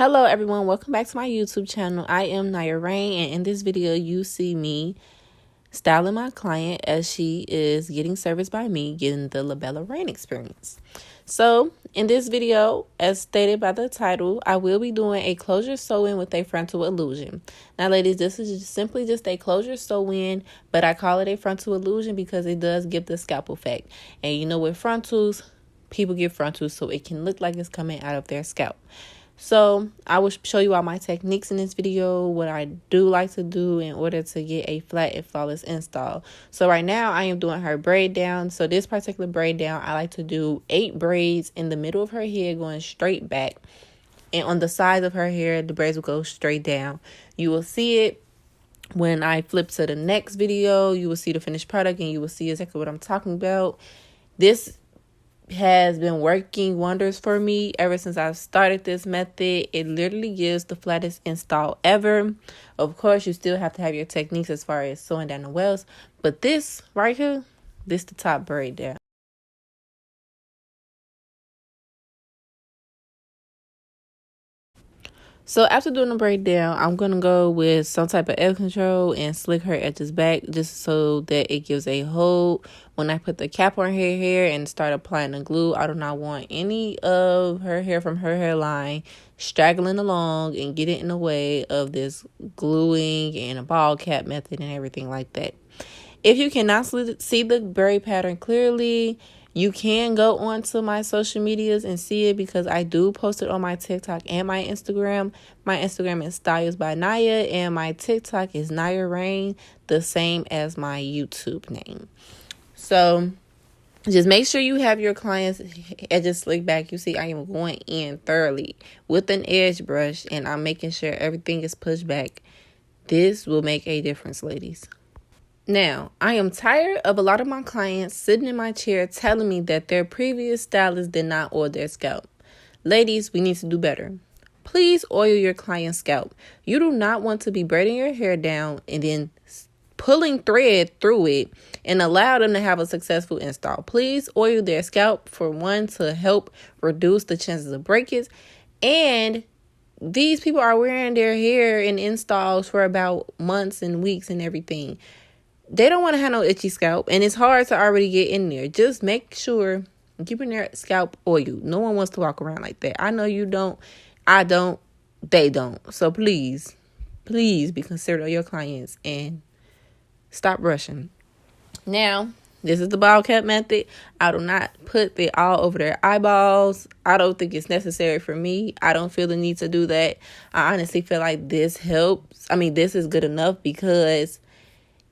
Hello everyone, welcome back to my YouTube channel. I am Naya Rain, and in this video you see me styling my client as she is getting serviced by me, getting the Labella Rain experience. So in this video, as stated by the title, I will be doing a closure sew-in with a frontal illusion. Now ladies, this is simply just a closure sew-in, but I call it a frontal illusion because it does give the scalp effect. And you know, with frontals, people get frontals so it can look like it's coming out of their scalp. So I will show you all my techniques in this video, what I do like to do in order to get a flat and flawless install. So right now I am doing her braid down. So this particular braid down, I like to do 8 braids in the middle of her hair going straight back. And on the sides of her hair, the braids will go straight down. You will see it when I flip to the next video. You will see the finished product and you will see exactly what I'm talking about. This has been working wonders for me ever since I've started this method. It literally gives the flattest install ever. Of course, you still have to have your techniques as far as sewing down the wells, but this right here, this the top braid down. So after doing the braid down, I'm going to go with some type of edge control and slick her edges back just so that it gives a hold. When I put the cap on her hair and start applying the glue, I do not want any of her hair from her hairline straggling along and getting in the way of this gluing and a ball cap method and everything like that. If you cannot see the braid pattern clearly, you can go onto my social medias and see it because I do post it on my TikTok and my Instagram. My Instagram is Styles by Naya and my TikTok is Naya Rain, the same as my YouTube name. So just make sure you have your client's edges slicked back. You see I am going in thoroughly with an edge brush and I'm making sure everything is pushed back. This will make a difference, ladies. Now, I am tired of a lot of my clients sitting in my chair telling me that their previous stylist did not oil their scalp. Ladies, we need to do better. Please oil your client's scalp. You do not want to be braiding your hair down and then pulling thread through it and allow them to have a successful install. Please oil their scalp, for one, to help reduce the chances of breakage. And these people are wearing their hair in installs for about months and weeks and everything. They don't want to have no itchy scalp, and it's hard to already get in there. Just make sure you're keeping their scalp oiled. No one wants to walk around like that. I know you don't. I don't. They don't. So please be considerate of your clients and stop rushing. Now, this is the ball cap method. I do not put it all over their eyeballs. I don't think it's necessary for me. I don't feel the need to do that. I honestly feel like this helps. This is good enough because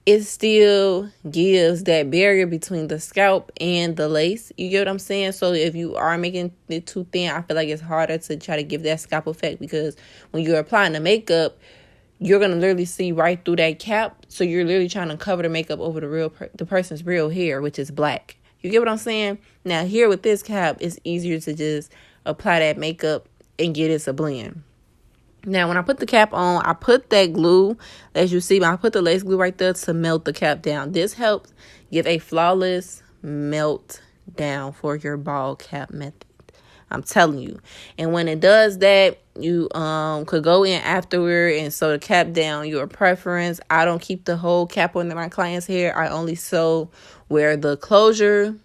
it still gives that barrier between the scalp and the lace. You get what I'm saying? So if you are making it too thin, I feel like it's harder to try to give that scalp effect because when you're applying the makeup, you're going to literally see right through that cap. So you're literally trying to cover the makeup over the person's real hair, which is black. You get what I'm saying? Now here with this cap, it's easier to just apply that makeup and get it to blend. Now, when I put the cap on, I put that glue, as you see, I put the lace glue right there to melt the cap down. This helps give a flawless melt down for your ball cap method. I'm telling you. And when it does that, you could go in afterward and sew the cap down, your preference. I don't keep the whole cap on my client's hair. I only sew where the closure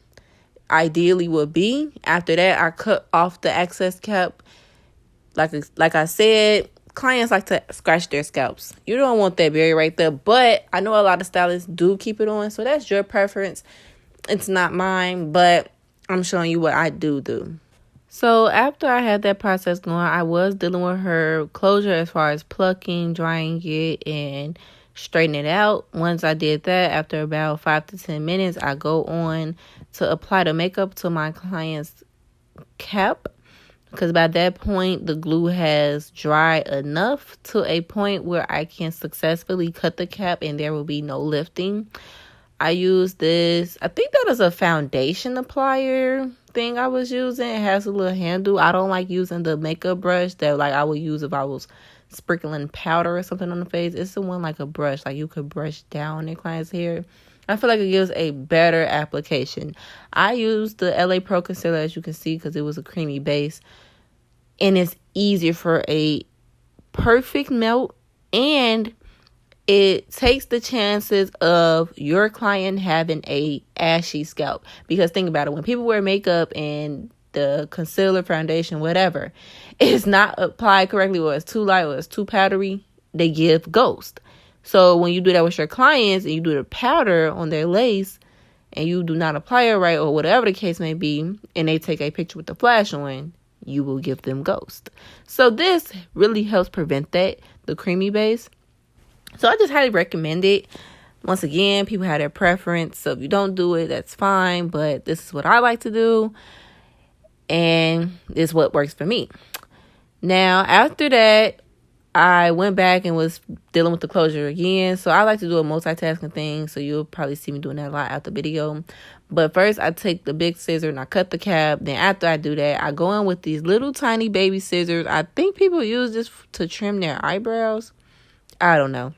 ideally would be. After that, I cut off the excess cap. Like I said, clients like to scratch their scalps. You don't want that barrier right there, but I know a lot of stylists do keep it on, so that's your preference. It's not mine, but I'm showing you what I do. So after I had that process going, I was dealing with her closure as far as plucking, drying it, and straightening it out. Once I did that, after about 5 to 10 minutes, I go on to apply the makeup to my client's cap. Because by that point, the glue has dried enough to a point where I can successfully cut the cap and there will be no lifting. I use this, I think that is a foundation applier thing I was using. It has a little handle. I don't like using the makeup brush that I would use if I was sprinkling powder or something on the face. It's the one like a brush, like you could brush down your client's hair. I feel like it gives a better application. I used the LA Pro Concealer, as you can see, because it was a creamy base. and it's easier for a perfect melt, and it takes the chances of your client having a ashy scalp. Because think about it, when people wear makeup and the concealer, foundation, whatever, it's not applied correctly, or it's too light, or it's too powdery, they give ghost. So when you do that with your clients and you do the powder on their lace and you do not apply it right, or whatever the case may be, and they take a picture with the flash on, you will give them ghost. So this really helps prevent that, the creamy base. So I just highly recommend it. Once again, people have their preference. So if you don't do it, that's fine. But this is what I like to do. And it's what works for me. Now, after that, I went back and was dealing with the closure again. So I like to do a multitasking thing. So you'll probably see me doing that a lot after the video. But first, I take the big scissor and I cut the cap. Then after I do that, I go in with these little tiny baby scissors. I think people use this to trim their eyebrows. I don't know.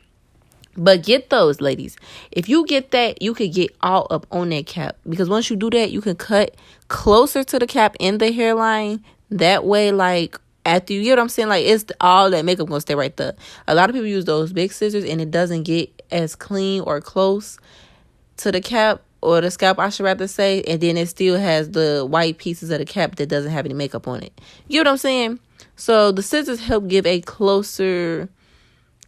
But get those, ladies. If you get that, you could get all up on that cap. Because once you do that, you can cut closer to the cap in the hairline. That way, like, after you get what I'm saying, like, it's all that makeup gonna stay right there. A lot of people use those big scissors and it doesn't get as clean or close to the cap, or the scalp, I should rather say. And then it still has the white pieces of the cap that doesn't have any makeup on it. You get what I'm saying? So the scissors help give a closer,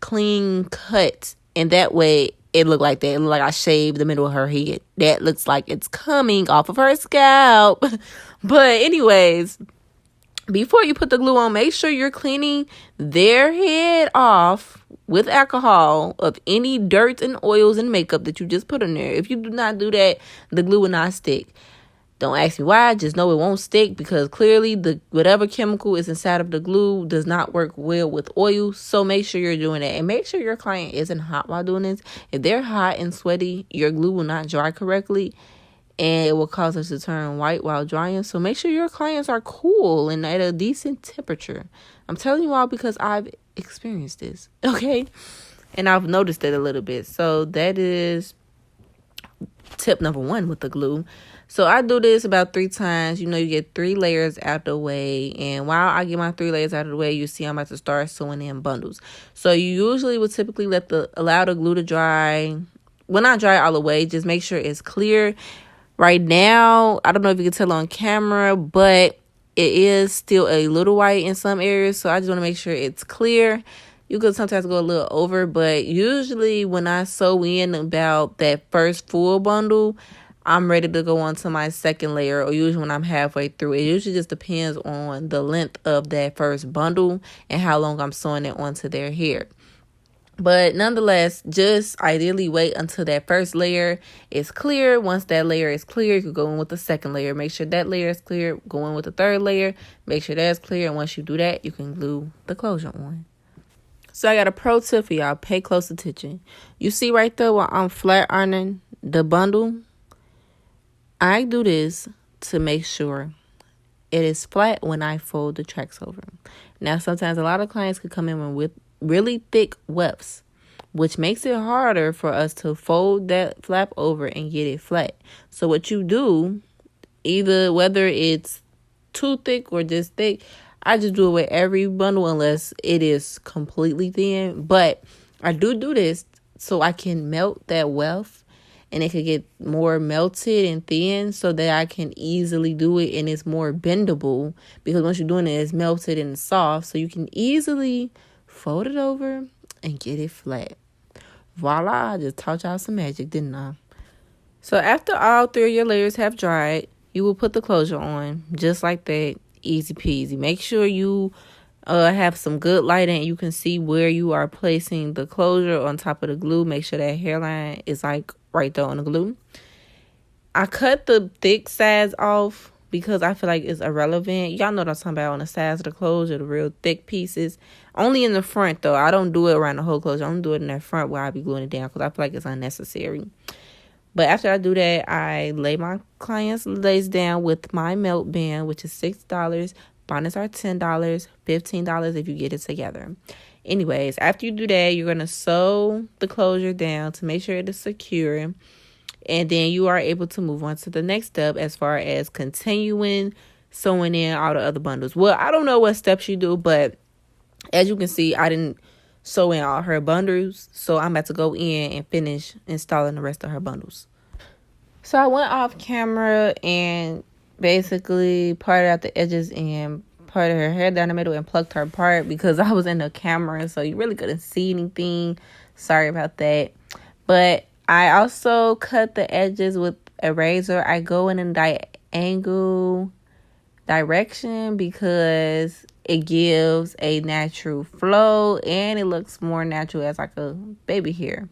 clean cut. And that way, it looked like that. It looked like I shaved the middle of her head. That looks like it's coming off of her scalp. But anyways, before you put the glue on, make sure you're cleaning their head off with alcohol of any dirt and oils and makeup that you just put in there. If you do not do that, the glue will not stick. Don't ask me why. Just know it won't stick, because clearly the whatever chemical is inside of the glue does not work well with oil. So make sure you're doing that. And make sure your client isn't hot while doing this. If they're hot and sweaty, your glue will not dry correctly, and it will cause us to turn white while drying. So make sure your clients are cool and at a decent temperature. I'm telling you all because I've experienced this. Okay? And I've noticed it a little bit. So that is tip number 1 with the glue. So I do this about 3 times. You get 3 layers out the way. And while I get my 3 layers out of the way, you see I'm about to start sewing in bundles. So you usually would typically allow the glue to dry. Well, not dry all the way. Just make sure it's clear. Right now, I don't know if you can tell on camera, but it is still a little white in some areas. So I just want to make sure it's clear. You could sometimes go a little over, but usually when I sew in about that first full bundle, I'm ready to go on to my second layer, or usually when I'm halfway through. It usually just depends on the length of that first bundle and how long I'm sewing it onto their hair. But nonetheless, just ideally wait until that first layer is clear. Once that layer is clear, you can go in with the second layer. Make sure that layer is clear. Go in with the third layer. Make sure that's clear. And once you do that, you can glue the closure on. So I got a pro tip for y'all. Pay close attention. You see right there where I'm flat ironing the bundle? I do this to make sure it is flat when I fold the tracks over. Now, sometimes a lot of clients could come in with really thick wefts, which makes it harder for us to fold that flap over and get it flat. So what you do, either whether it's too thick or just thick, I just do it with every bundle unless it is completely thin. But I do this so I can melt that weft, and it could get more melted and thin so that I can easily do it, and it's more bendable, because once you're doing it, it's melted and soft, so you can easily fold it over and get it flat. Voila, I just taught y'all some magic, didn't I? So after all 3 of your layers have dried, you will put the closure on just like that. Easy peasy. Make sure you have some good lighting and you can see where you are placing the closure on top of the glue. Make sure that hairline is like right there on the glue. I cut the thick sides off because I feel like it's irrelevant. Y'all know what I'm talking about, on the sides of the closure, the real thick pieces. Only in the front though. I don't do it around the whole closure. I don't do it in that front where I be gluing it down because I feel like it's unnecessary. But after I do that, I lay my client's lace down with my melt band, which is $6. Bonnets are $10, $15 if you get it together. Anyways, after you do that, you're going to sew the closure down to make sure it is secure. And then you are able to move on to the next step as far as continuing sewing in all the other bundles. Well, I don't know what steps you do, but as you can see, I didn't sew in all her bundles, so I'm about to go in and finish installing the rest of her bundles. So I went off camera and basically parted out the edges and parted her hair down the middle and plucked her apart because I was in the camera, so you really couldn't see anything. Sorry about that. But I also cut the edges with a razor. I go in a diagonal direction because it gives a natural flow and it looks more natural as like a baby hair.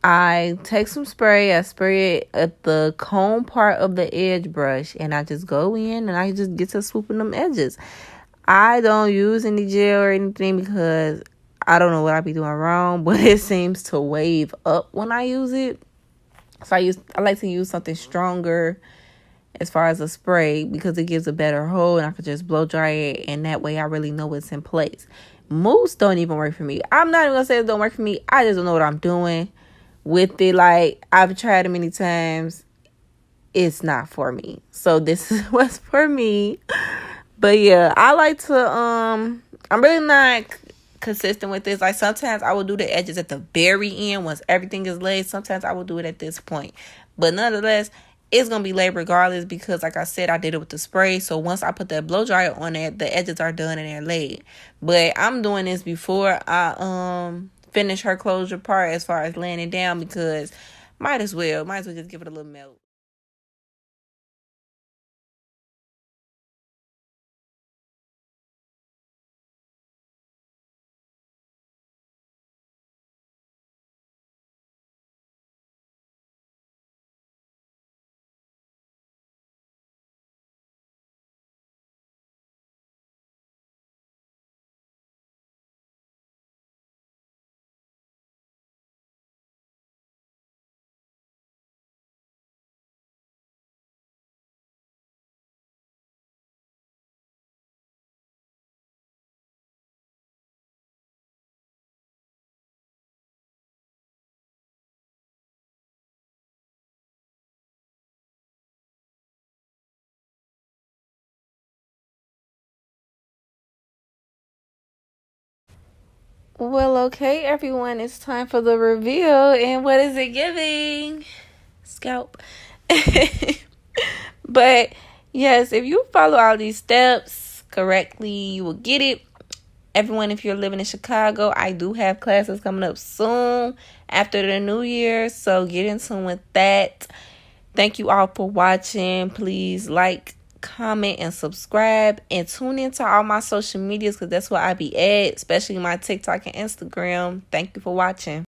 I take some spray. I spray it at the comb part of the edge brush, and I just go in and I just get to swooping them edges. I don't use any gel or anything because I don't know what I be doing wrong, but it seems to wave up when I use it. So I like to use something stronger as far as a spray because it gives a better hold and I could just blow dry it, and that way I really know it's in place. Mousse don't even work for me. I'm not even gonna say it don't work for me. I just don't know what I'm doing with it. Like, I've tried it many times. It's not for me. So this is what's for me. But yeah, I like to I'm really not consistent with this. Like, sometimes I will do the edges at the very end once everything is laid. Sometimes I will do it at this point. But nonetheless, it's gonna be laid regardless because, like I said, I did it with the spray. So once I put that blow dryer on it, the edges are done and they're laid. But I'm doing this before I finish her closure part as far as laying it down because might as well just give it a little melt. Well, okay, everyone, it's time for the reveal. And what is it giving? Scalp. But yes, if you follow all these steps correctly, you will get it. Everyone, if you're living in Chicago, I do have classes coming up soon after the new year, so get in tune with that. Thank you all for watching. Please like, comment, and subscribe, and tune into all my social medias because that's where I be at, especially my TikTok and Instagram. Thank you for watching.